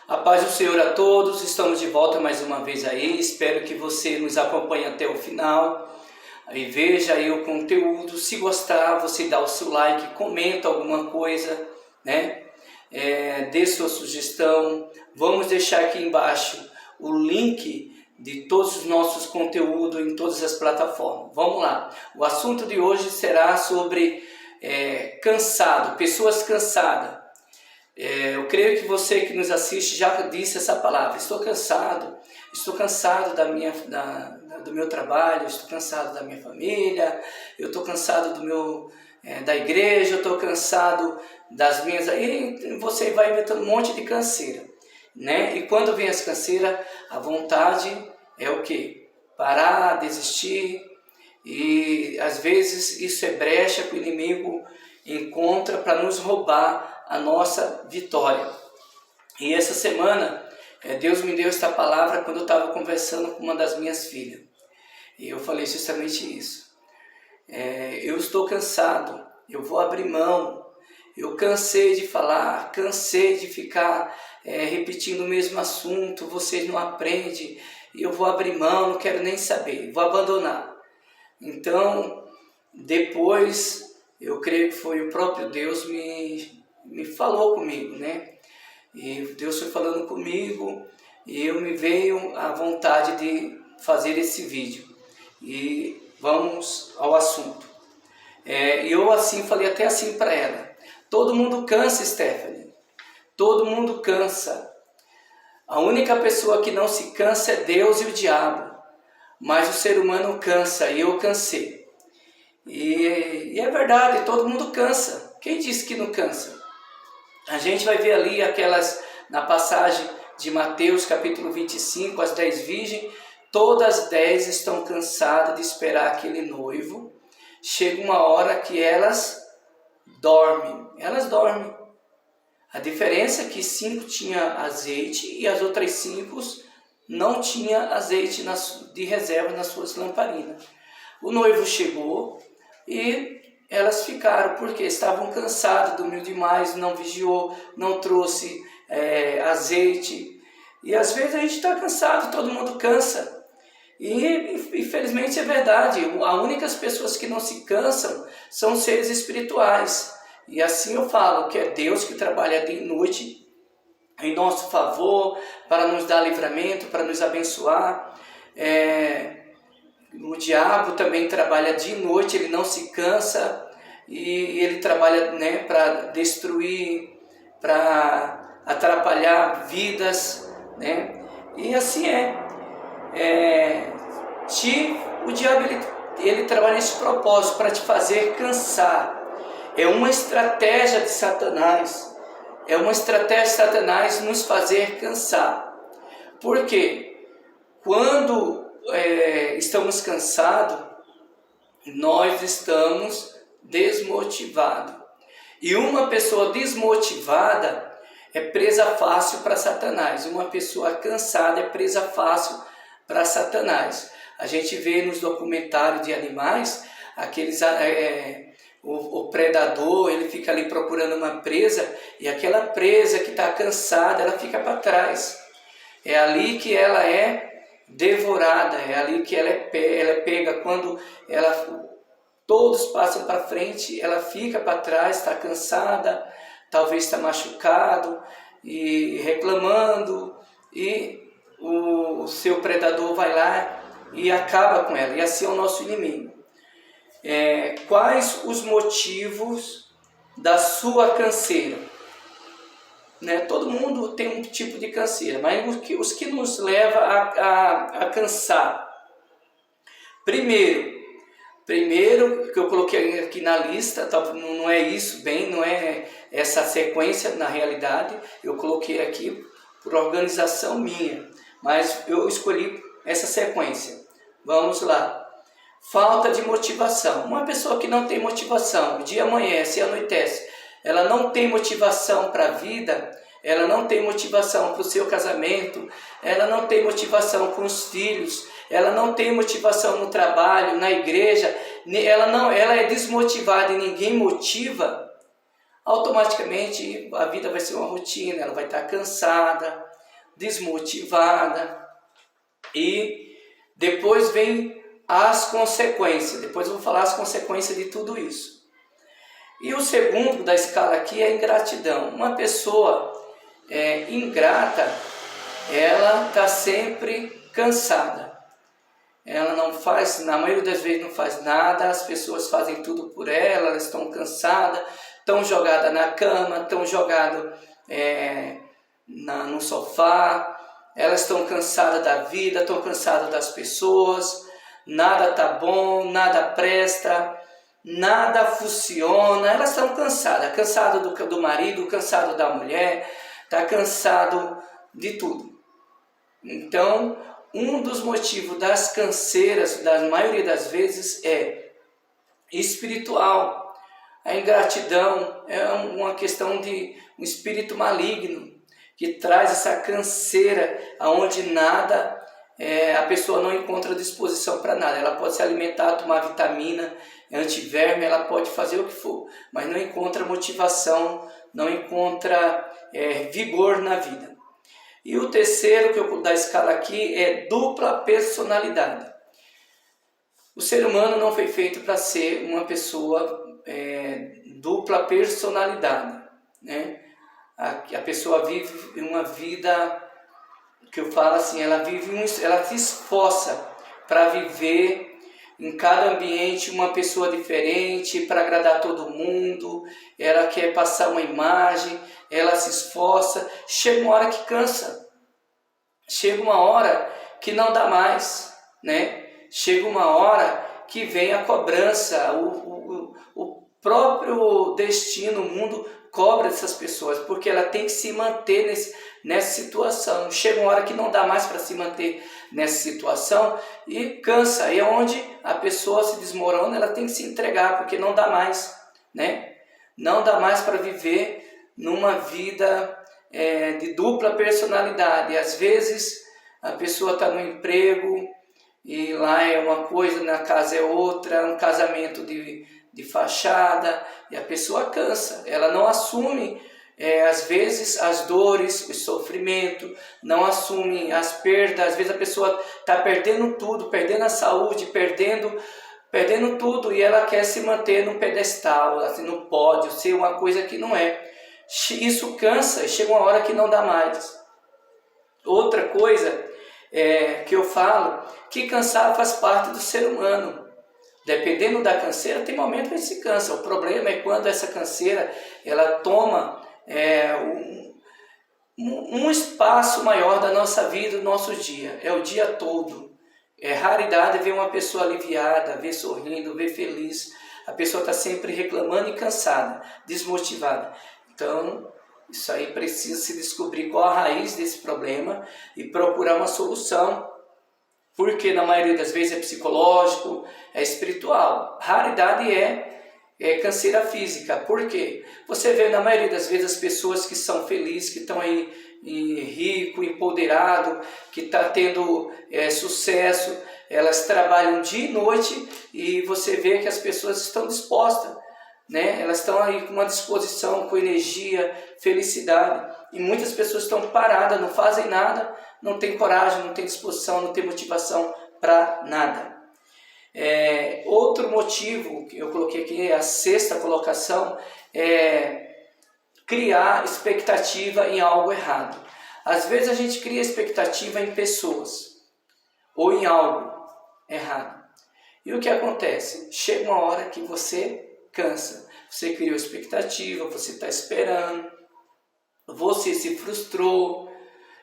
A paz do Senhor a todos, estamos de volta mais uma vez aí, espero que você nos acompanhe até o final e veja aí o conteúdo. Se gostar, você dá o seu like, comenta alguma coisa, né? Dê sua sugestão. Vamos deixar aqui embaixo o link de todos os nossos conteúdos em todas as plataformas. Vamos lá, o assunto de hoje será sobre cansado, pessoas cansadas. Eu creio que você que nos assiste já disse essa palavra: estou cansado do meu trabalho, estou cansado da minha família, eu estou cansado da igreja, eu estou cansado das minhas... E você vai inventando um monte de canseira, né? E quando vem as canseiras, a vontade é o quê? Parar, desistir, e às vezes isso é brecha que o inimigo encontra para nos roubar a nossa vitória. E essa semana Deus me deu esta palavra quando eu estava conversando com uma das minhas filhas, e eu falei justamente isso. Eu estou cansado, eu vou abrir mão, eu cansei de falar, cansei de ficar repetindo o mesmo assunto, vocês não aprendem, e eu vou abrir mão, não quero nem saber, vou abandonar. Então depois eu creio que foi o próprio Deus me falou comigo, né? E Deus foi falando comigo e me veio a vontade de fazer esse vídeo. E vamos ao assunto. Eu assim falei até assim para ela: todo mundo cansa, Stephanie. Todo mundo cansa. A única pessoa que não se cansa é Deus e o diabo. Mas o ser humano cansa, e eu cansei. E é verdade, todo mundo cansa. Quem disse que não cansa? A gente vai ver ali na passagem de Mateus capítulo 25, as 10 virgens, todas as 10 estão cansadas de esperar aquele noivo. Chega uma hora que elas dormem. A diferença é que 5 tinha azeite e as outras 5 não tinha azeite de reserva nas suas lamparinas. O noivo chegou e elas ficaram, porque estavam cansadas, dormiu demais, não vigiou, não trouxe azeite. E às vezes a gente está cansado, todo mundo cansa. E infelizmente é verdade, as únicas pessoas que não se cansam são seres espirituais. E assim eu falo que é Deus que trabalha dia e noite em nosso favor, para nos dar livramento, para nos abençoar. O diabo também trabalha dia e noite, ele não se cansa, e ele trabalha, né, para destruir, para atrapalhar vidas, né? E assim o diabo ele trabalha nesse propósito, para te fazer cansar. É uma estratégia de Satanás. É uma estratégia de Satanás nos fazer cansar. Por quê? Quando estamos cansados, nós estamos desmotivados. E uma pessoa desmotivada é presa fácil para Satanás. Uma pessoa cansada é presa fácil para Satanás. A gente vê nos documentários de animais, o predador, ele fica ali procurando uma presa, e aquela presa que está cansada, ela fica para trás. É ali que ela é devorada, é ali que ela é pega. Quando todos passam para frente, ela fica para trás, está cansada, talvez está machucado e reclamando, e o seu predador vai lá e acaba com ela. E assim é o nosso inimigo. Quais os motivos da sua canseira? Né? Todo mundo tem um tipo de canseira, mas os que nos levam a cansar. Primeiro que eu coloquei aqui na lista, não é isso bem, não é essa sequência na realidade, eu coloquei aqui por organização minha, mas eu escolhi essa sequência. Vamos lá. Falta de motivação. Uma pessoa que não tem motivação, o dia amanhece e anoitece, ela não tem motivação para a vida, ela não tem motivação para o seu casamento, ela não tem motivação com os filhos, ela não tem motivação no trabalho, na igreja, ela é desmotivada e ninguém motiva, automaticamente a vida vai ser uma rotina, ela vai estar cansada, desmotivada, e depois vem as consequências. Depois eu vou falar as consequências de tudo isso. E o segundo da escala aqui é a ingratidão. Uma pessoa ingrata, ela está sempre cansada. Ela não faz, na maioria das vezes não faz nada, as pessoas fazem tudo por ela, elas estão cansadas, estão jogadas na cama, estão jogadas no sofá, elas estão cansadas da vida, estão cansadas das pessoas, nada está bom, nada presta, nada funciona, elas estão cansadas do marido, cansado da mulher, está cansado de tudo. Então, um dos motivos das canseiras, da maioria das vezes, é espiritual. A ingratidão é uma questão de um espírito maligno que traz essa canseira aonde nada, a pessoa não encontra disposição para nada. Ela pode se alimentar, tomar vitamina, antiverme, ela pode fazer o que for, mas não encontra motivação, não encontra vigor na vida. E o terceiro da escala aqui é dupla personalidade. O ser humano não foi feito para ser uma pessoa dupla personalidade, né? A pessoa vive uma vida, que eu falo assim, ela se esforça para viver em cada ambiente uma pessoa diferente, para agradar todo mundo, ela quer passar uma imagem, ela se esforça, chega uma hora que cansa, chega uma hora que não dá mais, né? Chega uma hora que vem a cobrança, o próprio destino, o mundo cobra dessas pessoas, porque ela tem que se manter nessa situação. Chega uma hora que não dá mais para se manter nessa situação e cansa, e é onde a pessoa se desmorona, ela tem que se entregar, porque não dá mais, né? Não dá mais para viver numa vida de dupla personalidade. E às vezes a pessoa está no emprego e lá é uma coisa, na casa é outra, um casamento de fachada, e a pessoa cansa, ela não assume às vezes as dores, o sofrimento, não assume as perdas. Às vezes a pessoa está perdendo tudo, perdendo a saúde, perdendo tudo, e ela quer se manter no pedestal, assim, no pódio, ser uma coisa que não é. Isso cansa, chega uma hora que não dá mais. Outra coisa que eu falo, que cansar faz parte do ser humano. Dependendo da canseira, tem momento que se cansa. O problema é quando essa canseira ela toma um espaço maior da nossa vida, do nosso dia. É o dia todo. É raridade ver uma pessoa aliviada, ver sorrindo, ver feliz. A pessoa está sempre reclamando e cansada, desmotivada. Então, isso aí precisa se descobrir qual a raiz desse problema e procurar uma solução. Porque na maioria das vezes é psicológico, é espiritual. Raridade é canseira física. Por quê? Você vê na maioria das vezes as pessoas que são felizes, que estão aí rico, empoderado, que está tendo sucesso, elas trabalham dia e noite e você vê que as pessoas estão dispostas, né? Elas estão aí com uma disposição, com energia, felicidade. E muitas pessoas estão paradas, não fazem nada, não tem coragem, não tem disposição, não tem motivação para nada. Outro motivo que eu coloquei aqui, a sexta colocação, é criar expectativa em algo errado. Às vezes a gente cria expectativa em pessoas ou em algo errado. E o que acontece? Chega uma hora que você cansa. Você criou expectativa, você está esperando, você se frustrou,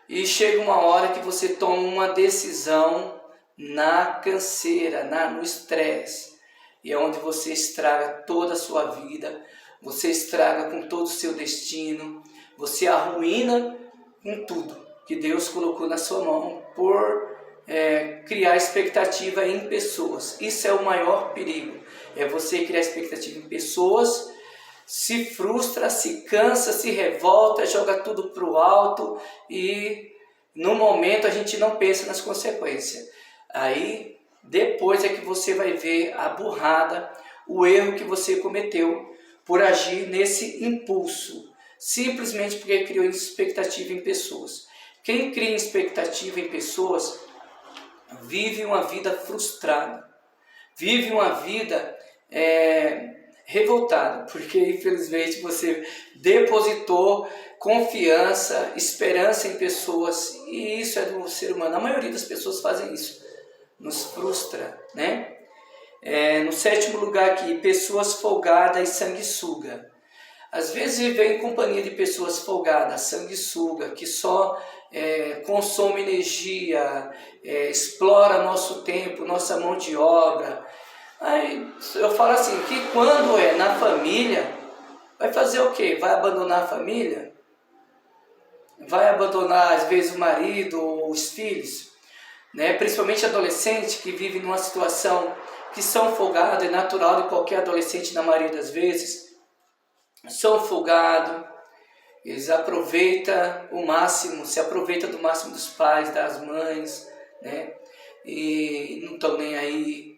e chega uma hora que você toma uma decisão na canseira, no estresse, e é onde você estraga toda a sua vida, você estraga com todo o seu destino, você arruína com tudo que Deus colocou na sua mão por criar expectativa em pessoas. Isso é o maior perigo, é você criar expectativa em pessoas, se frustra, se cansa, se revolta, joga tudo para o alto e no momento a gente não pensa nas consequências. Aí depois é que você vai ver a burrada, o erro que você cometeu por agir nesse impulso, simplesmente porque criou expectativa em pessoas. Quem cria expectativa em pessoas vive uma vida frustrada, vive uma vida revoltada, porque infelizmente você depositou confiança, esperança em pessoas, e isso é do ser humano. A maioria das pessoas fazem isso, nos frustra, né? No 7º lugar aqui, pessoas folgadas e sanguessuga. Às vezes viver em companhia de pessoas folgadas, sanguessuga, que só consome energia, explora nosso tempo, nossa mão de obra. Aí eu falo assim, que quando é na família, vai fazer o quê? Vai abandonar a família? Vai abandonar às vezes o marido ou os filhos? Né? Principalmente adolescente que vive numa situação que são folgados, é natural de qualquer adolescente na maioria das vezes. São folgados, eles aproveitam o máximo, se aproveitam do máximo dos pais, das mães, né? E não estão nem aí.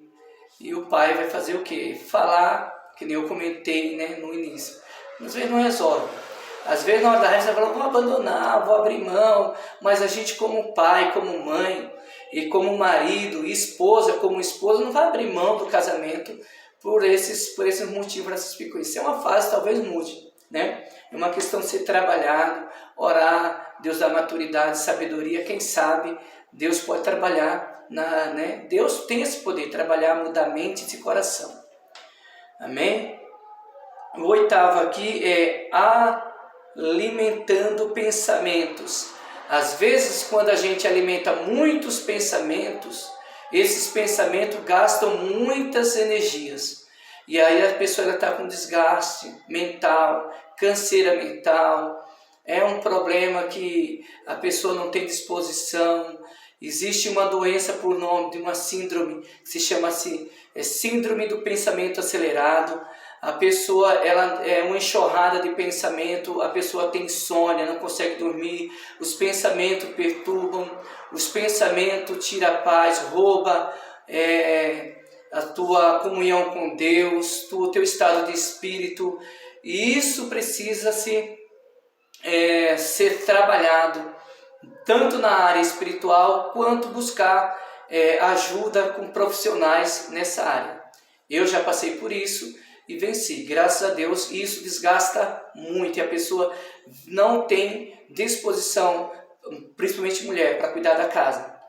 E o pai vai fazer o quê? Falar, que nem eu comentei, né, no início. Às vezes não resolve. Às vezes na hora da raiva você fala, vou abandonar, vou abrir mão. Mas a gente como pai, como mãe, e como marido, e esposa, como esposa, não vai abrir mão do casamento por esses motivos, essas picuinhas. Se é uma fase, talvez mude, né? É uma questão de ser trabalhado, orar, Deus dá maturidade, sabedoria, quem sabe Deus pode trabalhar, né? Deus tem esse poder, trabalhar, mudar mentes e coração. Amém? O 8º aqui é alimentando pensamentos. Às vezes, quando a gente alimenta muitos pensamentos, esses pensamentos gastam muitas energias. E aí a pessoa está com desgaste mental, canseira mental. É um problema que a pessoa não tem disposição. Existe uma doença por nome de uma síndrome, que se chama síndrome do pensamento acelerado. A pessoa ela é uma enxurrada de pensamento, a pessoa tem insônia, não consegue dormir, os pensamentos perturbam, os pensamentos tiram a paz, rouba a tua comunhão com Deus, o teu estado de espírito, e isso precisa ser trabalhado, tanto na área espiritual, quanto buscar ajuda com profissionais nessa área. Eu já passei por isso e venci, graças a Deus. Isso desgasta muito e a pessoa não tem disposição, principalmente mulher, para cuidar da casa,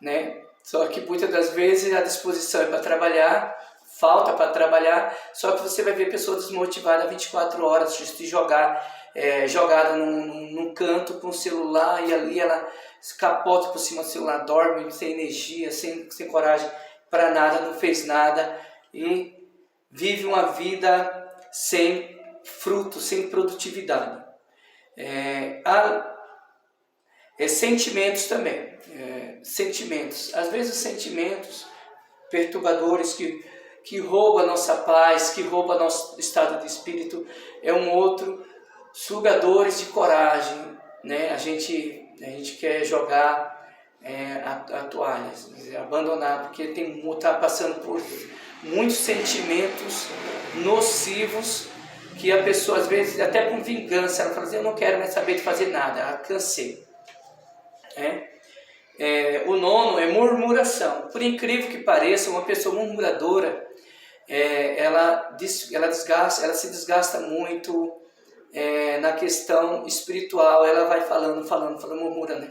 né? Só que muitas das vezes a disposição é para trabalhar, falta para trabalhar, só que você vai ver pessoas desmotivadas 24 horas, se jogada num canto com o celular, e ali ela capota por cima do celular, dorme sem energia, sem coragem para nada, não fez nada e vive uma vida sem fruto, sem produtividade. Sentimentos também. Sentimentos. Às vezes sentimentos perturbadores que roubam a nossa paz, que roubam nosso estado de espírito, é um outro. Sugadores de coragem, né? A gente quer jogar a toalha, abandonar, porque está passando por muitos sentimentos nocivos que a pessoa, às vezes, até com vingança, ela fala assim, eu não quero mais saber de fazer nada, cansei. O 9º é murmuração. Por incrível que pareça, uma pessoa murmuradora, ela se desgasta muito na questão espiritual. Ela vai falando, murmurando,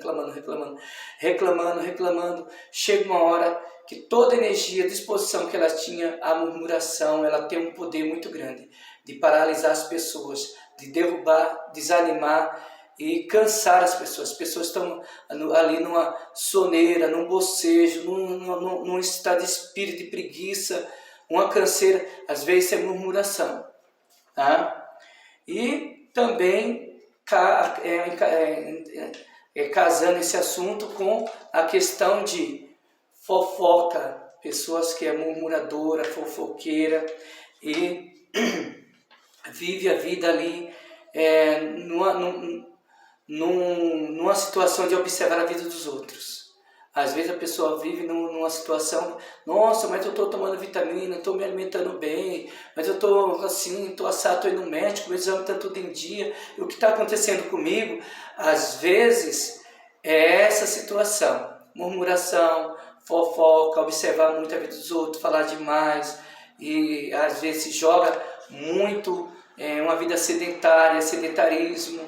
reclamando. Chega uma hora que toda a energia, a disposição que ela tinha, a murmuração, ela tem um poder muito grande de paralisar as pessoas, de derrubar, desanimar e cansar as pessoas. As pessoas estão ali numa soneira, num bocejo, num estado de espírito, de preguiça, uma canseira. Às vezes é murmuração, tá? E também casando esse assunto com a questão de fofoca, pessoas que é murmuradora, fofoqueira e vive a vida ali numa situação de observar a vida dos outros. Às vezes a pessoa vive numa situação, nossa, mas eu estou tomando vitamina, estou me alimentando bem, mas eu estou assim, estou assado, estou indo no médico, meu exame está tudo em dia, e o que está acontecendo comigo? Às vezes é essa situação. Murmuração, fofoca, observar muito a vida dos outros, falar demais e às vezes se joga muito uma vida sedentária, sedentarismo.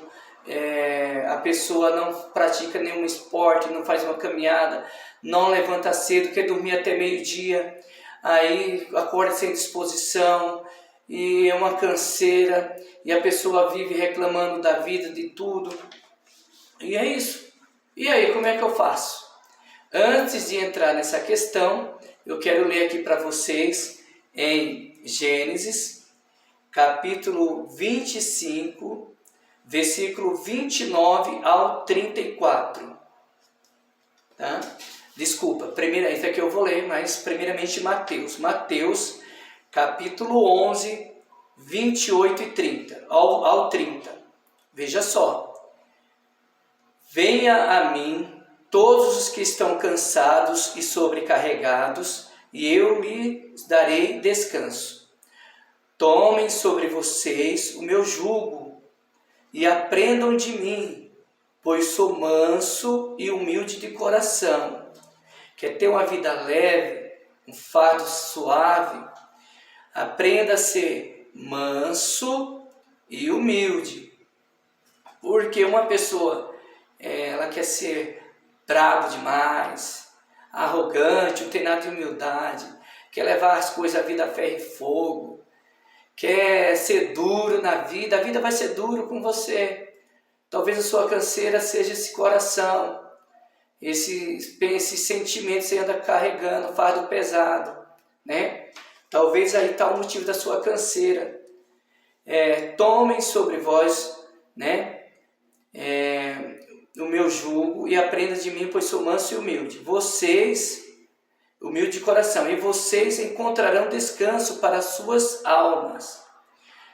A pessoa não pratica nenhum esporte, não faz uma caminhada, não levanta cedo, quer dormir até meio-dia, aí acorda sem disposição e é uma canseira e a pessoa vive reclamando da vida, de tudo. E é isso. E aí, como é que eu faço? Antes de entrar nessa questão, eu quero ler aqui para vocês em Gênesis, capítulo 25, versículo 29 ao 34. Tá? Desculpa, isso aqui eu vou ler, mas primeiramente Mateus. Mateus, capítulo 11, 28 e 30, ao 30. Veja só. Venha a mim todos os que estão cansados e sobrecarregados, e eu lhes darei descanso. Tomem sobre vocês o meu jugo e aprendam de mim, pois sou manso e humilde de coração. Quer ter uma vida leve, um fardo suave? Aprenda a ser manso e humilde. Porque uma pessoa, ela quer ser brabo demais, arrogante, não tem nada de humildade, quer levar as coisas, a vida a ferro e fogo, quer ser duro na vida, a vida vai ser duro com você. Talvez a sua canseira seja esse coração, esse sentimento que você anda carregando, fardo pesado, né? Talvez aí está o motivo da sua canseira. Tomem sobre vós, né? O meu jugo e aprenda de mim, pois sou manso e humilde. Vocês, humilde de coração, e vocês encontrarão descanso para as suas almas.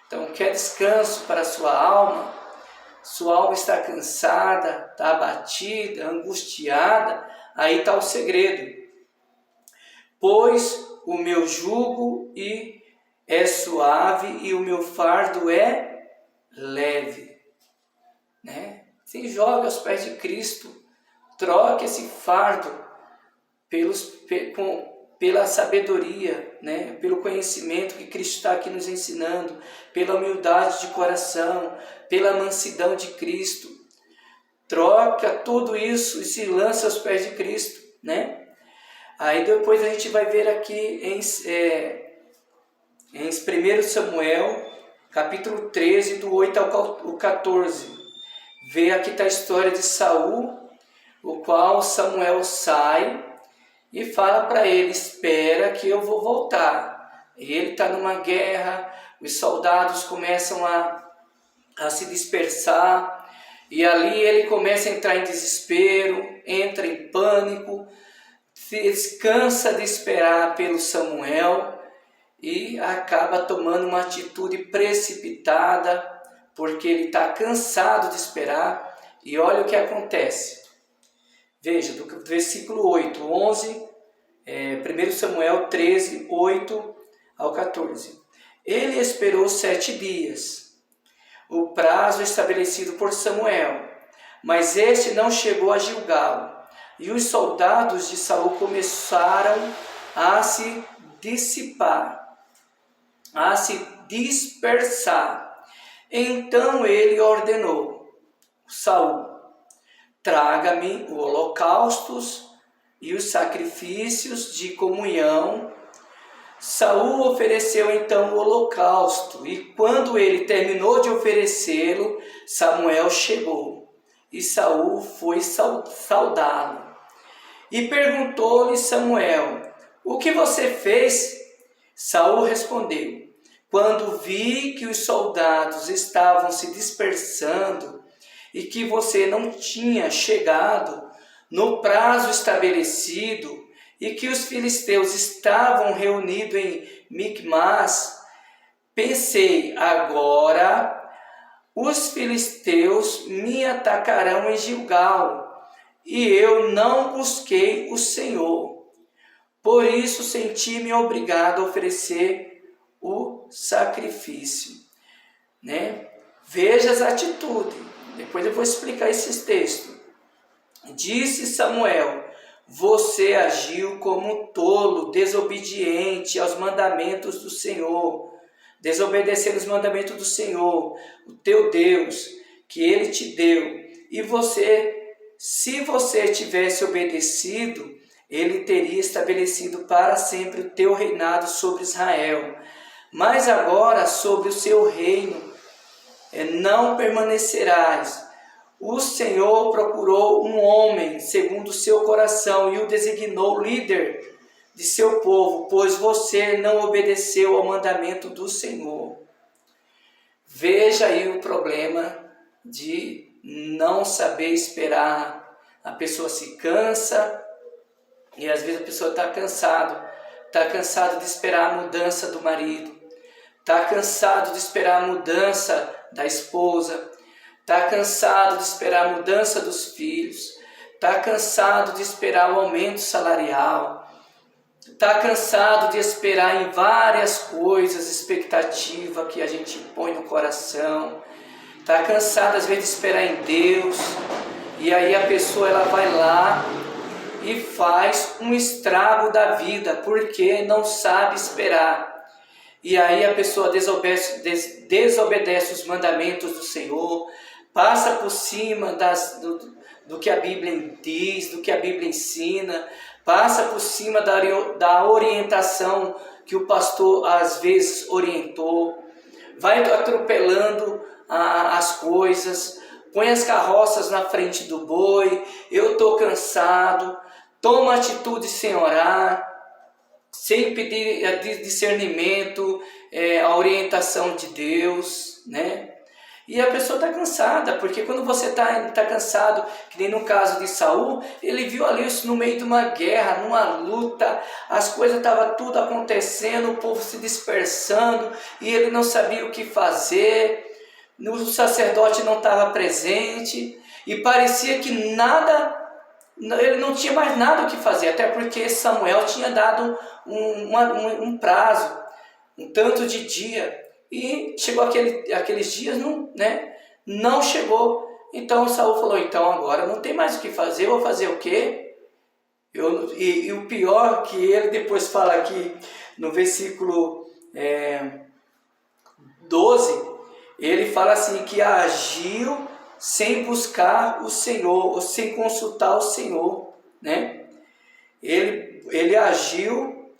Então, quer descanso para a sua alma? Sua alma está cansada, está abatida, angustiada, aí está o segredo. Pois o meu jugo é suave e o meu fardo é leve. Né? Se joga aos pés de Cristo, troque esse fardo pela sabedoria, né? Pelo conhecimento que Cristo está aqui nos ensinando, pela humildade de coração, pela mansidão de Cristo. Troca tudo isso e se lança aos pés de Cristo, né? Aí depois a gente vai ver aqui em 1 Samuel, capítulo 13, do 8 ao 14. Vê aqui está a história de Saul, o qual Samuel sai e fala para ele, espera que eu vou voltar. E ele está numa guerra, os soldados começam a se dispersar, e ali ele começa a entrar em desespero, entra em pânico, se cansa de esperar pelo Samuel e acaba tomando uma atitude precipitada, porque ele está cansado de esperar. E olha o que acontece. Veja, do versículo 8, 11, 1 Samuel 13, 8 ao 14. Ele esperou 7 dias, o prazo estabelecido por Samuel, mas este não chegou a Gilgal. E os soldados de Saul começaram a se dissipar, a se dispersar. Então ele ordenou: Saul, traga-me os holocaustos e os sacrifícios de comunhão. Saul ofereceu então o holocausto, e quando ele terminou de oferecê-lo, Samuel chegou, e Saul foi saudá-lo. E perguntou-lhe Samuel: o que você fez? Saul respondeu: quando vi que os soldados estavam se dispersando e que você não tinha chegado no prazo estabelecido e que os filisteus estavam reunidos em Micmas, pensei, agora os filisteus me atacarão em Gilgal, e eu não busquei o Senhor. Por isso senti-me obrigado a oferecer o sacrifício, né? Veja as atitudes. Depois eu vou explicar esses textos. Disse Samuel: você agiu como tolo, desobediente aos mandamentos do Senhor, desobedecendo os mandamentos do Senhor, o teu Deus, que Ele te deu. E se você tivesse obedecido, Ele teria estabelecido para sempre o teu reinado sobre Israel. Mas agora sobre o seu reino não permanecerás. O Senhor procurou um homem segundo o seu coração e o designou líder de seu povo, pois você não obedeceu ao mandamento do Senhor. Veja aí o problema de não saber esperar. A pessoa se cansa e às vezes a pessoa está cansado de esperar a mudança do marido, está cansado de esperar a mudança da esposa, está cansado de esperar a mudança dos filhos, está cansado de esperar o aumento salarial, está cansado de esperar em várias coisas, expectativa que a gente põe no coração, está cansado às vezes de esperar em Deus, e aí a pessoa ela vai lá e faz um estrago da vida, porque não sabe esperar. E aí a pessoa desobedece os mandamentos do Senhor, passa por cima do que a Bíblia diz, do que a Bíblia ensina, passa por cima da orientação que o pastor às vezes orientou, vai atropelando as coisas, põe as carroças na frente do boi, eu estou cansado, toma atitude sem orar, sem pedir discernimento, a orientação de Deus, né? E a pessoa está cansada, porque quando você tá cansado, que nem no caso de Saul, ele viu ali isso no meio de uma guerra, numa luta, as coisas estavam tudo acontecendo, o povo se dispersando, e ele não sabia o que fazer, o sacerdote não estava presente, e parecia que ele não tinha mais nada o que fazer, até porque Samuel tinha dado um prazo, um tanto de dia, e chegou aqueles dias, não chegou. Então Saul falou, então agora não tem mais o que fazer, eu vou fazer o quê? E o pior que ele depois fala aqui no versículo 12, ele fala assim, que agiu sem buscar o Senhor, ou sem consultar o Senhor, né? Ele agiu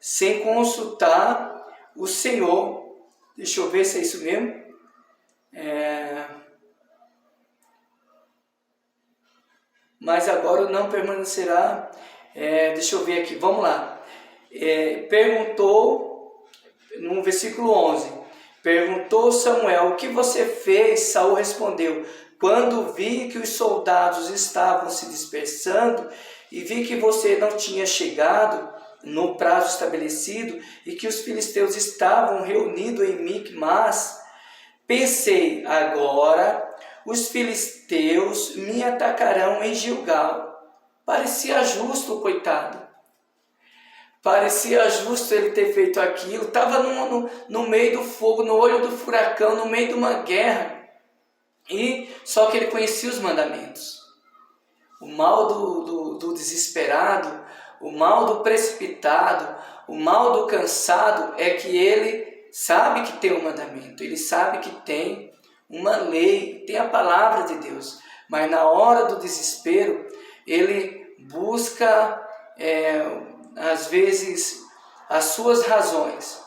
sem consultar o Senhor. Deixa eu ver se é isso mesmo. Mas agora não permanecerá. Deixa eu ver aqui, vamos lá. Perguntou, no versículo 11, perguntou Samuel, o que você fez? Saul respondeu, quando vi que os soldados estavam se dispersando e vi que você não tinha chegado no prazo estabelecido e que os filisteus estavam reunidos em Micmas, pensei, agora os filisteus me atacarão em Gilgal. Parecia justo, coitado. Parecia justo ele ter feito aquilo. Estava no meio do fogo, no olho do furacão, no meio de uma guerra. E só que ele conhecia os mandamentos. O mal do desesperado, o mal do precipitado, o mal do cansado é que ele sabe que tem um mandamento, ele sabe que tem uma lei, tem a palavra de Deus, mas na hora do desespero ele busca às vezes as suas razões.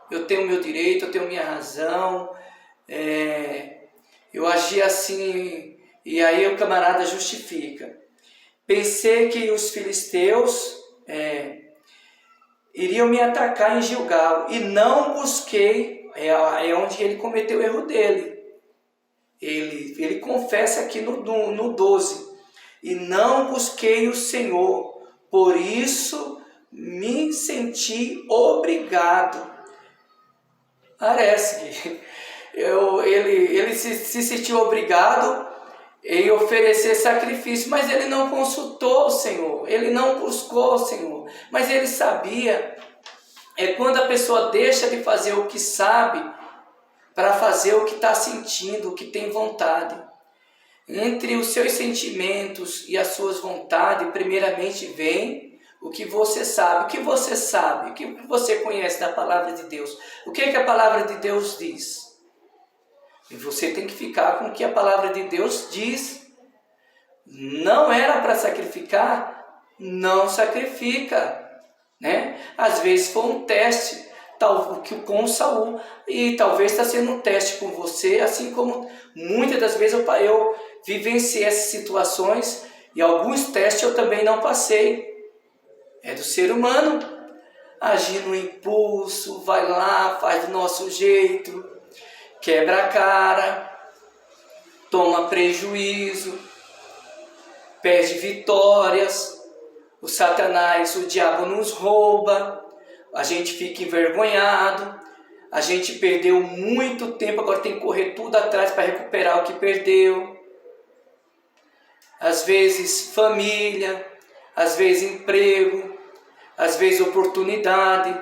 Eu tenho meu direito, eu tenho minha razão, eu agi assim, e aí o camarada justifica. Pensei que os filisteus iriam me atacar em Gilgal e não busquei, onde ele cometeu o erro dele. Ele confessa aqui no 12, e não busquei o Senhor, por isso me senti obrigado. Parece que ele se sentiu obrigado em oferecer sacrifício, mas ele não consultou o Senhor, ele não buscou o Senhor, mas ele sabia. Quando a pessoa deixa de fazer o que sabe para fazer o que está sentindo, o que tem vontade. Entre os seus sentimentos e as suas vontades, primeiramente vem o que você sabe. O que você sabe? O que você conhece da palavra de Deus? O que a palavra de Deus diz? E você tem que ficar com o que a palavra de Deus diz. Não era para sacrificar? Não sacrifica. Né? Às vezes foi um teste com Saul, e talvez está sendo um teste com você, assim como muitas das vezes eu vivenciei essas situações, e alguns testes eu também não passei. É do ser humano agir no impulso, vai lá, faz do nosso jeito, quebra a cara, toma prejuízo, perde vitórias, o Satanás, o diabo nos rouba, a gente fica envergonhado, a gente perdeu muito tempo, agora tem que correr tudo atrás para recuperar o que perdeu. Às vezes família, às vezes emprego, às vezes oportunidade.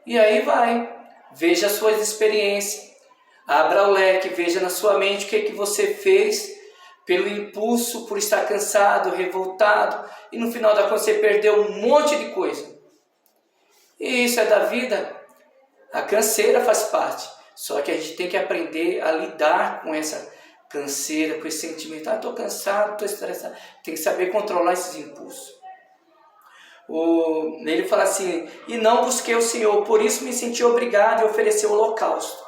E aí vai, veja as suas experiências, abra o leque, veja na sua mente o que você fez pelo impulso, por estar cansado, revoltado, e no final da conta você perdeu um monte de coisa. E isso é da vida, a canseira faz parte, só que a gente tem que aprender a lidar com essa canseira, com esse sentimento. Estou cansado, estou estressado, tem que saber controlar esses impulsos. Ele fala assim, e não busquei o Senhor, por isso me senti obrigado a oferecer o holocausto,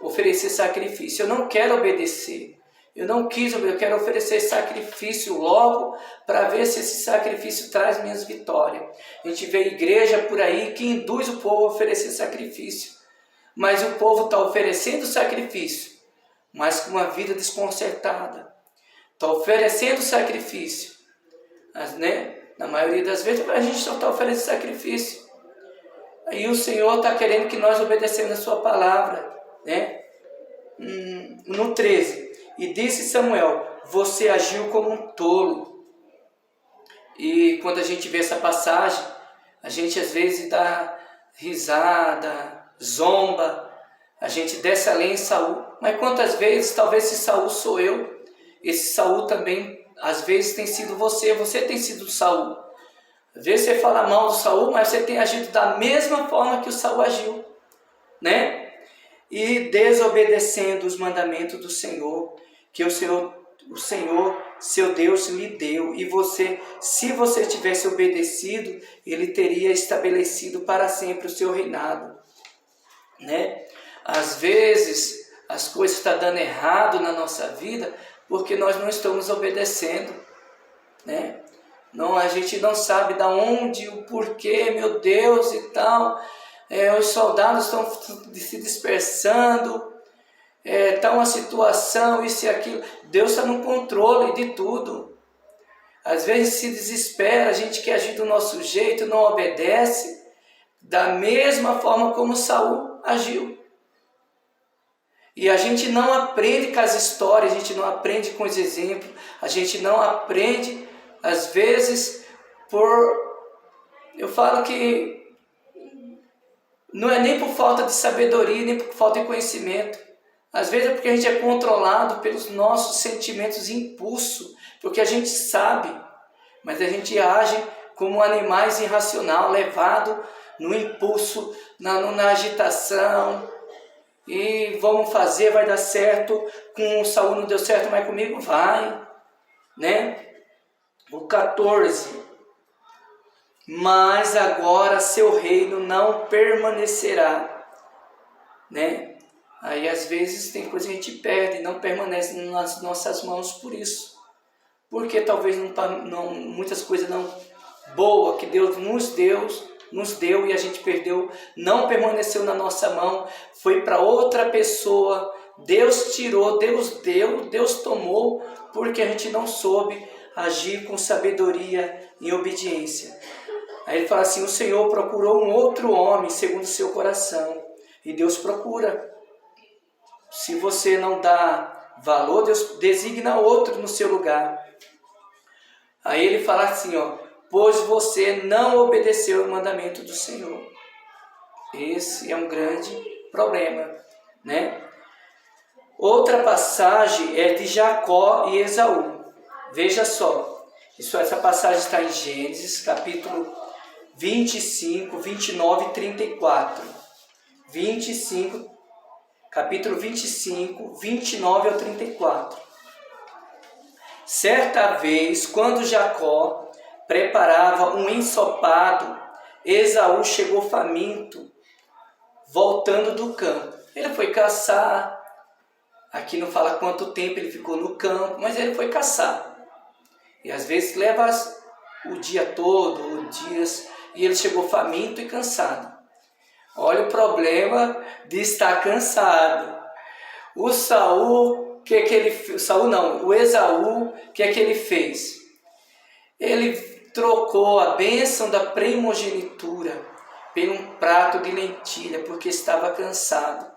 oferecer sacrifício. Eu não quero obedecer, eu não quis obedecer, eu quero oferecer sacrifício logo, para ver se esse sacrifício traz minhas vitórias. A gente vê igreja por aí que induz o povo a oferecer sacrifício, mas o povo está oferecendo sacrifício, mas com uma vida desconcertada. Está oferecendo sacrifício, mas, né? Na maioria das vezes a gente só está oferecendo sacrifício. Aí o Senhor está querendo que nós obedecemos a sua palavra, né? No 13, e disse Samuel, você agiu como um tolo. E quando a gente vê essa passagem, a gente às vezes dá risada, zomba, a gente desce além em Saul. Mas quantas vezes, talvez esse Saul sou eu, esse Saul também às vezes tem sido você tem sido Saul. Às vezes você fala mal do Saul, mas você tem agido da mesma forma que o Saul agiu, né? E desobedecendo os mandamentos do Senhor, que o Senhor, seu Deus, lhe deu. E você, se você tivesse obedecido, Ele teria estabelecido para sempre o seu reinado, né? Às vezes as coisas estão dando errado na nossa vida porque nós não estamos obedecendo, né? Não, a gente não sabe da onde, o porquê, meu Deus e tal. Os soldados estão se dispersando, está uma situação, isso e aquilo. Deus está no controle de tudo. Às vezes se desespera, a gente quer agir do nosso jeito, não obedece, da mesma forma como Saul agiu. E a gente não aprende com as histórias, a gente não aprende com os exemplos, a gente não aprende, às vezes, eu falo que não é nem por falta de sabedoria, nem por falta de conhecimento. Às vezes é porque a gente é controlado pelos nossos sentimentos e impulso, porque a gente sabe, mas a gente age como animais irracionais, levado no impulso, na agitação. E vamos fazer, vai dar certo. Com o Saul não deu certo, mas comigo vai, né? O 14, mas agora seu reino não permanecerá, né? Aí às vezes tem coisa que a gente perde, não permanece nas nossas mãos por isso, porque talvez muitas coisas não boas que Deus nos deu e a gente perdeu, não permaneceu na nossa mão, foi para outra pessoa. Deus tirou, Deus deu, Deus tomou, porque a gente não soube agir com sabedoria e obediência. Aí ele fala assim, o Senhor procurou um outro homem segundo o seu coração, e Deus procura. Se você não dá valor, Deus designa outro no seu lugar. Aí ele fala assim, pois você não obedeceu o mandamento do Senhor. Esse é um grande problema, né? Outra passagem é de Jacó e Esaú. Veja só, essa passagem está em Gênesis, capítulo 25, 29 e 34. Capítulo 25, 29 ao 34. Certa vez, quando Jacó preparava um ensopado, Esaú chegou faminto, voltando do campo. Ele foi caçar. Aqui não fala quanto tempo ele ficou no campo, mas ele foi caçar. E às vezes leva o dia todo, dias, e ele chegou faminto e cansado. Olha o problema de estar cansado. O Esaú, o que ele fez? Ele trocou a bênção da primogenitura por um prato de lentilha, porque estava cansado.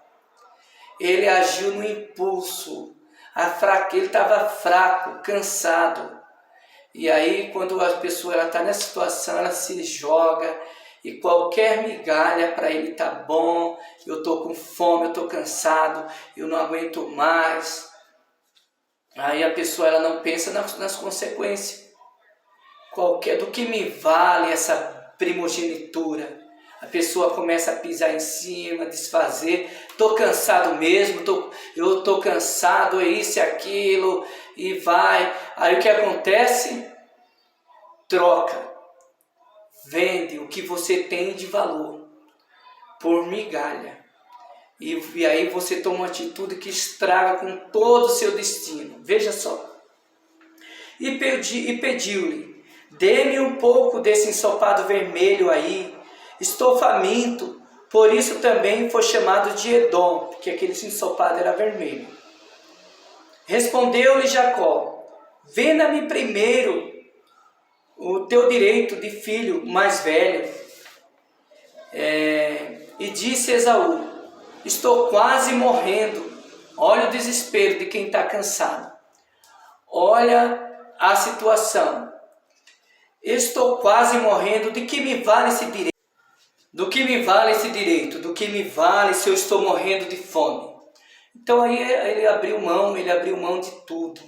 Ele agiu no impulso, ele estava fraco, cansado. E aí, quando a pessoa está nessa situação, ela se joga e qualquer migalha para ele tá bom. Eu estou com fome, eu estou cansado, eu não aguento mais. Aí a pessoa ela não pensa nas consequências. Do que me vale essa primogenitura? A pessoa começa a pisar em cima, desfazer. Estou cansado mesmo, eu estou cansado, é isso e aquilo, e vai. Aí o que acontece? Troca. Vende o que você tem de valor por migalha. E aí você toma uma atitude que estraga com todo o seu destino. Veja só. E pediu-lhe: dê-me um pouco desse ensopado vermelho aí. Estou faminto, por isso também foi chamado de Edom, porque aquele ensopado era vermelho. Respondeu-lhe Jacó: venda-me primeiro o teu direito de filho mais velho. E disse Esaú: estou quase morrendo. Olha o desespero de quem está cansado. Olha a situação. Estou quase morrendo, de que me vale esse direito? Do que me vale esse direito? Do que me vale se eu estou morrendo de fome? Então aí ele abriu mão de tudo.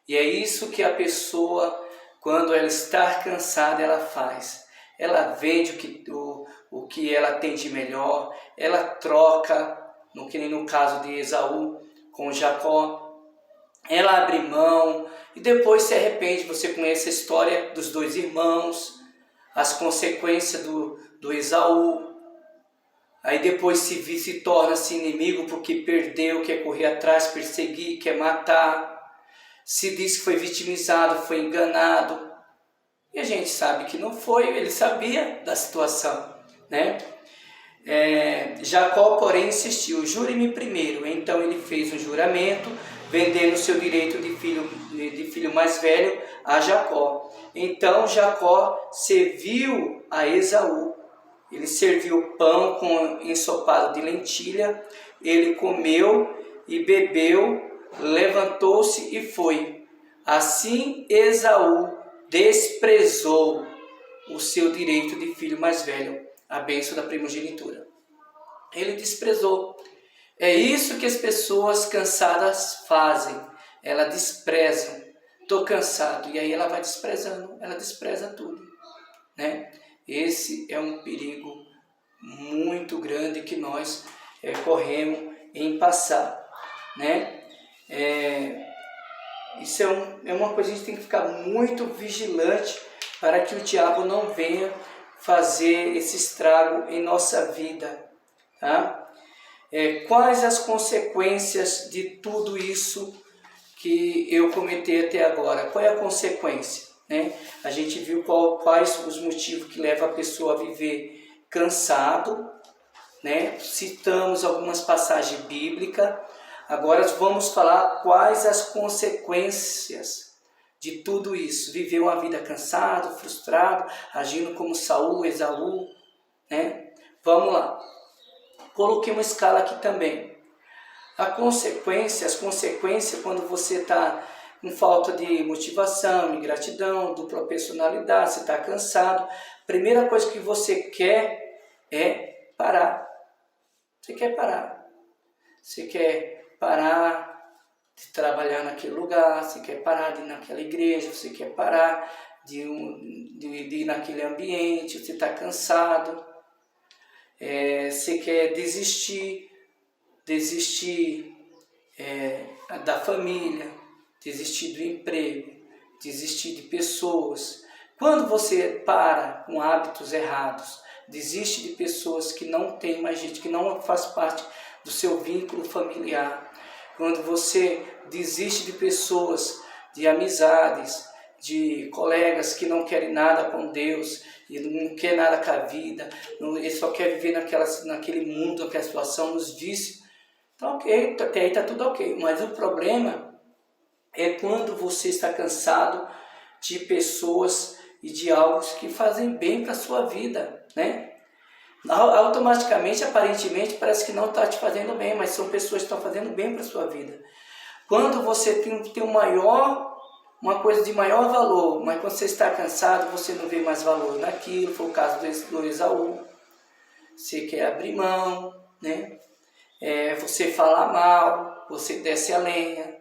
E é isso que a pessoa, quando ela está cansada, ela faz. Ela vende o que ela tem de melhor, ela troca, que nem no caso de Esaú com Jacó, ela abre mão e depois se arrepende. Você conhece a história dos dois irmãos, as consequências do Esaú. Aí depois se torna-se inimigo porque perdeu, quer correr atrás, perseguir, quer matar. Se diz que foi vitimizado, foi enganado. E a gente sabe que não foi, ele sabia da situação, né? Jacó, porém, insistiu: jure-me primeiro. Então ele fez um juramento, vendendo seu direito de filho mais velho a Jacó. Então Jacó serviu a Esaú. Ele serviu pão com ensopado de lentilha. Ele comeu e bebeu, levantou-se e foi. Assim Esaú desprezou o seu direito de filho mais velho, a bênção da primogenitura. Ele desprezou. É isso que as pessoas cansadas fazem. Ela desprezam. Estou cansado. E aí ela vai desprezando. Ela despreza tudo, né? Esse é um perigo muito grande que nós corremos em passar, né? Isso é uma coisa que a gente tem que ficar muito vigilante para que o diabo não venha fazer esse estrago em nossa vida, tá? Quais as consequências de tudo isso que eu comentei até agora? Qual é a consequência, né? A gente viu quais os motivos que levam a pessoa a viver cansado, né? Citamos algumas passagens bíblicas. Agora vamos falar quais as consequências de tudo isso. Viver uma vida cansado, frustrado, agindo como Saul, Esaú, né? Vamos lá. Coloquei uma escala aqui também. As consequências quando você está com falta de motivação, ingratidão, dupla personalidade, você está cansado. Primeira coisa que você quer é parar. Você quer parar. Você quer parar de trabalhar naquele lugar, você quer parar de ir naquela igreja, você quer parar de ir naquele ambiente, você está cansado, você quer desistir da família, desistir do emprego, desistir de pessoas. Quando você para com hábitos errados, desiste de pessoas que não tem mais gente, que não faz parte do seu vínculo familiar. Quando você desiste de pessoas, de amizades, de colegas que não querem nada com Deus, e não quer nada com a vida, ele só quer viver naquele mundo, naquela situação, nos vícios. Então, ok, até aí está tudo ok. Mas o problema é quando você está cansado de pessoas e de algo que fazem bem para a sua vida, né? Automaticamente, aparentemente, parece que não está te fazendo bem, mas são pessoas que estão fazendo bem para a sua vida. Quando você tem uma coisa de maior valor, mas quando você está cansado, você não vê mais valor naquilo, foi o caso do Esaú. Você quer abrir mão, né? Você fala mal, você desce a lenha,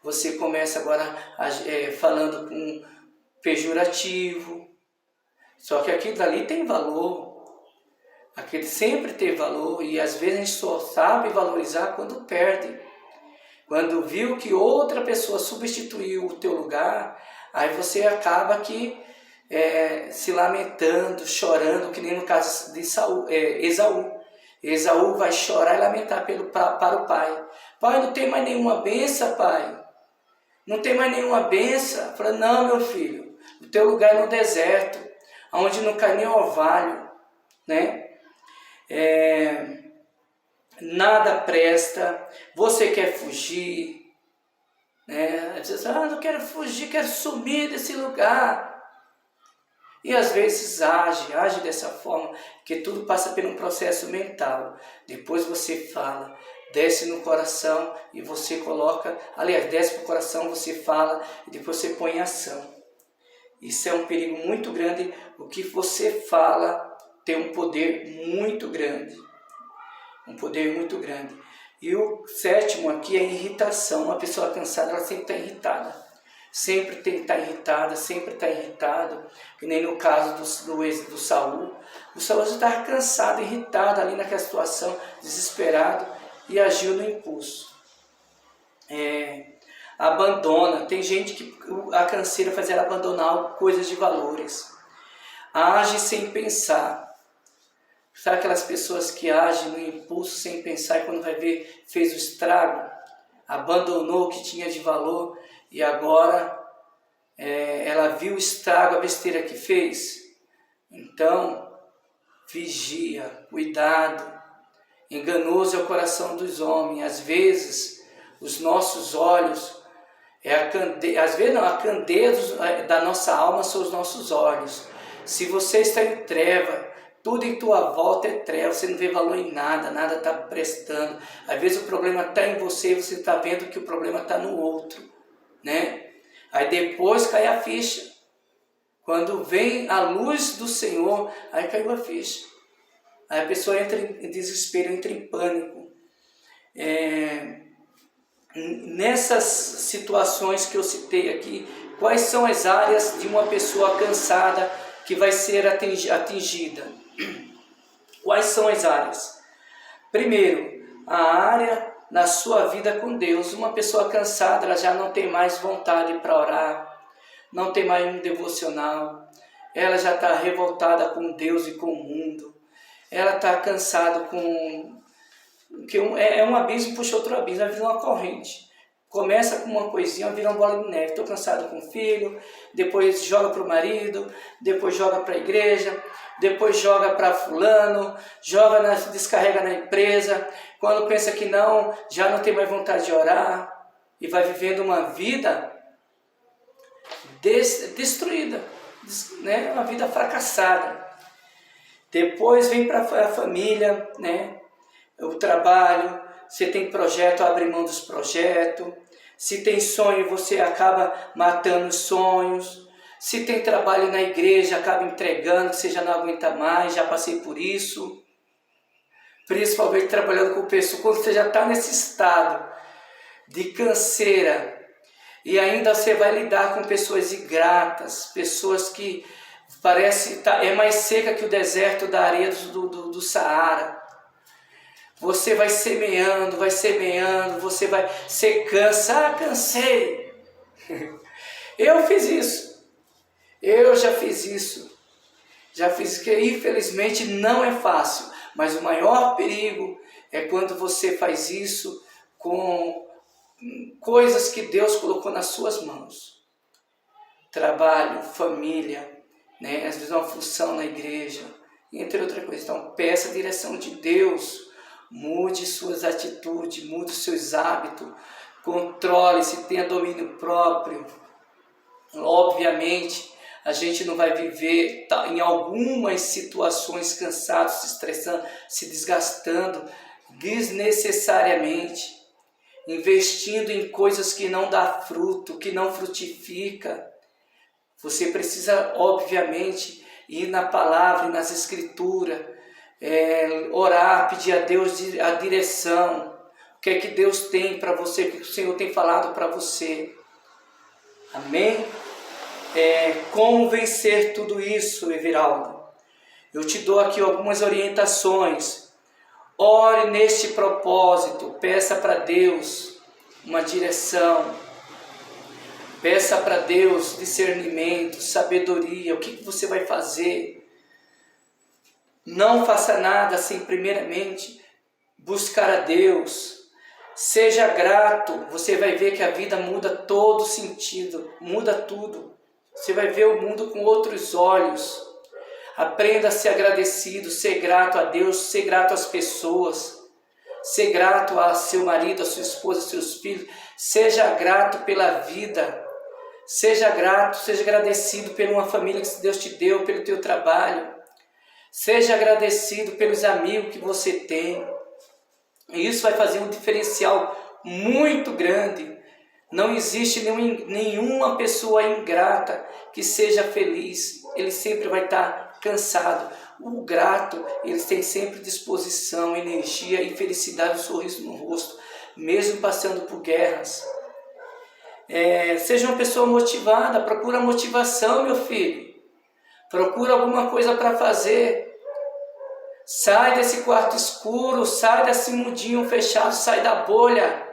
você começa agora falando com pejorativo. Só que aquilo dali tem valor. Aquele sempre tem valor, e às vezes a gente só sabe valorizar quando perde. Quando viu que outra pessoa substituiu o teu lugar, aí você acaba se lamentando, chorando, que nem no caso de Esaú. Esaú vai chorar e lamentar para o pai. Pai, não tem mais nenhuma benção, pai. Não tem mais nenhuma benção. Fala, não, meu filho, o teu lugar é no deserto, onde não cai nem orvalho, né? Nada presta, você quer fugir, né? Diz, não quero fugir, quero sumir desse lugar. E às vezes age dessa forma, que tudo passa por um processo mental. Depois você fala, desce no coração e você coloca, aliás, desce para o coração, você fala e depois você põe em ação. Isso é um perigo muito grande. O que você fala tem um poder muito grande. Um poder muito grande. E o sétimo aqui é irritação. Uma pessoa cansada, ela sempre está irritada. Sempre tem que estar irritada, sempre está irritado. Que nem no caso do Saul. O Saul já estava cansado, irritado ali naquela situação, desesperado, e agiu no impulso. Abandona. Tem gente que a canseira faz ela abandonar coisas de valores. Age sem pensar. Sabe aquelas pessoas que agem no impulso sem pensar e quando vai ver fez o estrago? Abandonou o que tinha de valor e agora ela viu o estrago, a besteira que fez. Então, vigia, cuidado. Enganoso é o coração dos homens. Às vezes, os nossos olhos, a candeia da nossa alma são os nossos olhos. Se você está em treva, tudo em tua volta é treva, você não vê valor em nada, nada está prestando. Às vezes o problema está em você e você está vendo que o problema está no outro, né? Aí depois cai a ficha. Quando vem a luz do Senhor, aí caiu a ficha. Aí a pessoa entra em desespero, entra em pânico. Nessas situações que eu citei aqui, quais são as áreas de uma pessoa cansada que vai ser atingida? Quais são as áreas? Primeiro, a área na sua vida com Deus. Uma pessoa cansada, ela já não tem mais vontade para orar, não tem mais um devocional, ela já está revoltada com Deus e com o mundo, ela está cansada que um abismo puxa outro abismo, vai virar uma corrente. Começa com uma coisinha, vira uma bola de neve. Estou cansado com o filho, depois joga para o marido, depois joga para a igreja, depois joga para fulano, descarrega na empresa. Quando pensa que não, já não tem mais vontade de orar e vai vivendo uma vida destruída, né? Uma vida fracassada. Depois vem para a família, né? O trabalho. Se tem projeto, abre mão dos projetos. Se tem sonho, você acaba matando os sonhos. Se tem trabalho na igreja, acaba entregando, você já não aguenta mais, já passei por isso. Principalmente trabalhando com pessoas, quando você já está nesse estado, de canseira. E ainda você vai lidar com pessoas ingratas, pessoas que parece é mais seca que o deserto da areia do Saara. Você vai semeando, você vai secando, cansei. Eu fiz isso, eu já fiz isso, que infelizmente não é fácil, mas o maior perigo é quando você faz isso com coisas que Deus colocou nas suas mãos. Trabalho, família, né? Às vezes uma função na igreja, entre outras coisas. Então peça a direção de Deus, mude suas atitudes, mude seus hábitos, controle-se, tenha domínio próprio. Obviamente, a gente não vai viver em algumas situações cansado, se estressando, se desgastando desnecessariamente, investindo em coisas que não dá fruto, que não frutifica. Você precisa, obviamente, ir na palavra e nas escrituras, orar, pedir a Deus a direção, o que é que Deus tem para você, o que o Senhor tem falado para você. Amém? Como vencer tudo isso, Everaldo? Eu te dou aqui algumas orientações. Ore neste propósito, peça para Deus uma direção, peça para Deus discernimento, sabedoria, o que você vai fazer. Não faça nada sem primeiramente buscar a Deus. Seja grato, você vai ver que a vida muda todo sentido, muda tudo. Você vai ver o mundo com outros olhos. Aprenda a ser agradecido, ser grato a Deus, ser grato às pessoas, ser grato a seu marido, a sua esposa, a seus filhos. Seja grato pela vida, seja grato, seja agradecido por uma família que Deus te deu, pelo teu trabalho. Seja agradecido pelos amigos que você tem. E isso vai fazer um diferencial muito grande. Não existe nenhuma pessoa ingrata que seja feliz. Ele sempre vai estar cansado. O grato, ele tem sempre disposição, energia e felicidade, um sorriso no rosto, mesmo passando por guerras. Seja uma pessoa motivada, procura motivação, meu filho. Procura alguma coisa para fazer. Sai desse quarto escuro, sai desse mundinho fechado, sai da bolha.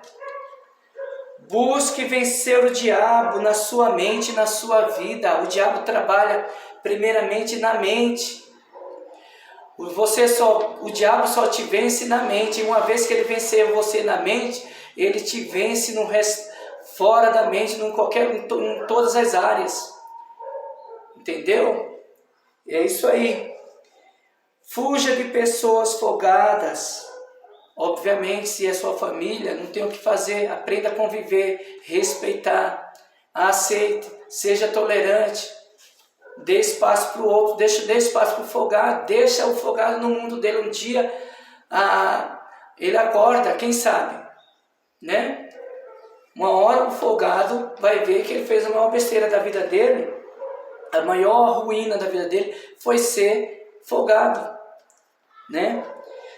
Busque vencer o diabo na sua mente, na sua vida. O diabo trabalha primeiramente na mente. O diabo só te vence na mente. E uma vez que ele vencer você na mente, ele te vence no resto, fora da mente, em todas as áreas. Entendeu? É isso aí. Fuja de pessoas folgadas. Obviamente, se é sua família, não tem o que fazer. Aprenda a conviver, respeitar, aceite, seja tolerante. Dê espaço para o outro, dê espaço para o folgado. Deixa o folgado no mundo dele. Um dia ele acorda, quem sabe, né? Uma hora o folgado vai ver que ele fez a maior besteira da vida dele. A maior ruína da vida dele foi ser folgado, né?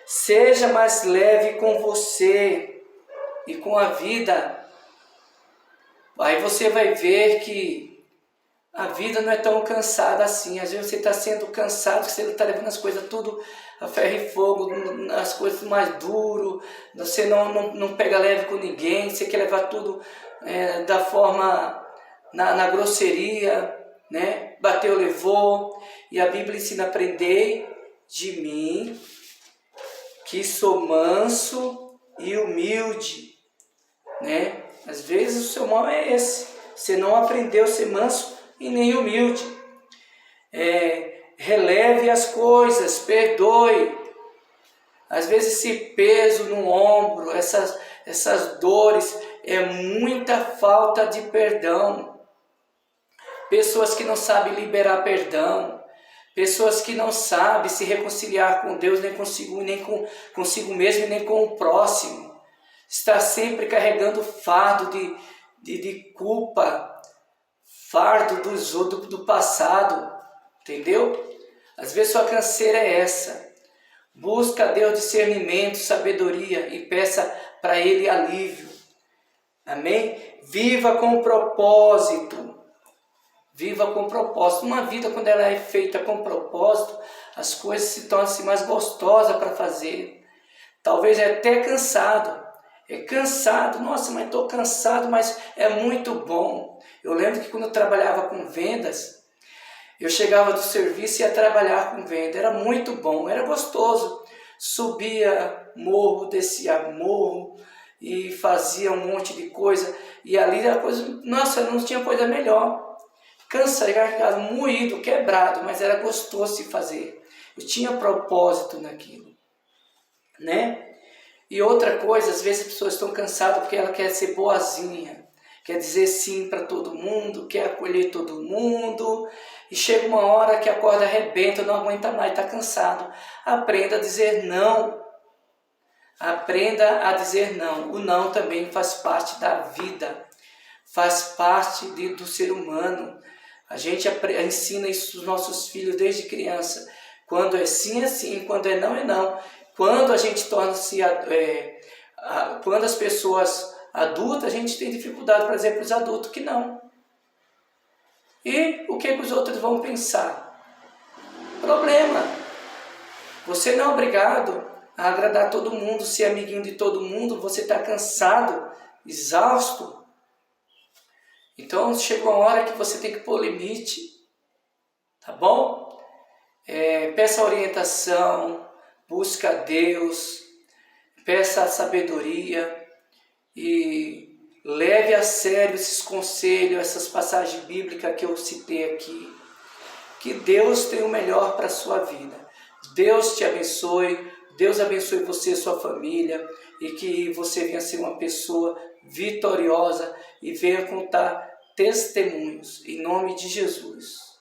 Seja mais leve com você e com a vida. Aí você vai ver que a vida não é tão cansada assim. Às vezes você está sendo cansado, você está levando as coisas tudo a ferro e fogo, as coisas mais duro. Você não pega leve com ninguém, você quer levar tudo da forma, na grosseria, né? Bateu, levou. E a Bíblia ensina: aprendei de mim, que sou manso e humilde, né? Às vezes o seu mal é esse. Você não aprendeu a ser manso e nem humilde. Releve as coisas, perdoe. Às vezes esse peso no ombro, essas dores, é muita falta de perdão. Pessoas que não sabem liberar perdão. Pessoas que não sabem se reconciliar com Deus, nem consigo mesmo, nem com o próximo. Está sempre carregando fardo de culpa, fardo do passado, entendeu? Às vezes sua canseira é essa. Busca a Deus discernimento, sabedoria e peça para Ele alívio. Amém? Viva com propósito. Viva com propósito. Uma vida, quando ela é feita com propósito, as coisas se tornam mais gostosas para fazer. Talvez é até cansado. É cansado. Nossa, mas estou cansado, mas é muito bom. Eu lembro que quando eu trabalhava com vendas, eu chegava do serviço e ia trabalhar com venda. Era muito bom, era gostoso. Subia morro, descia morro e fazia um monte de coisa. E ali era coisa, nossa, não tinha coisa melhor. Cansado, moído, quebrado, mas era gostoso de fazer. Eu tinha propósito naquilo, né? E outra coisa, às vezes as pessoas estão cansadas porque ela quer ser boazinha, quer dizer sim para todo mundo, quer acolher todo mundo, e chega uma hora que a corda arrebenta, não aguenta mais, está cansado. Aprenda a dizer não. Aprenda a dizer não. O não também faz parte da vida, faz parte do ser humano. A gente ensina isso para os nossos filhos desde criança. Quando é sim, é sim. Quando é não, é não. Quando a gente torna-se... quando as pessoas adultas, a gente tem dificuldade para dizer para os adultos que não. E o que os outros vão pensar? Problema. Você não é obrigado a agradar todo mundo, ser amiguinho de todo mundo. Você está cansado, exausto. Então chega uma hora que você tem que pôr limite, tá bom? Peça orientação, busca a Deus, peça a sabedoria e leve a sério esses conselhos, essas passagens bíblicas que eu citei aqui. Que Deus tem o melhor para a sua vida. Deus te abençoe, Deus abençoe você e sua família e que você venha ser uma pessoa vitoriosa e venha contar testemunhos, em nome de Jesus.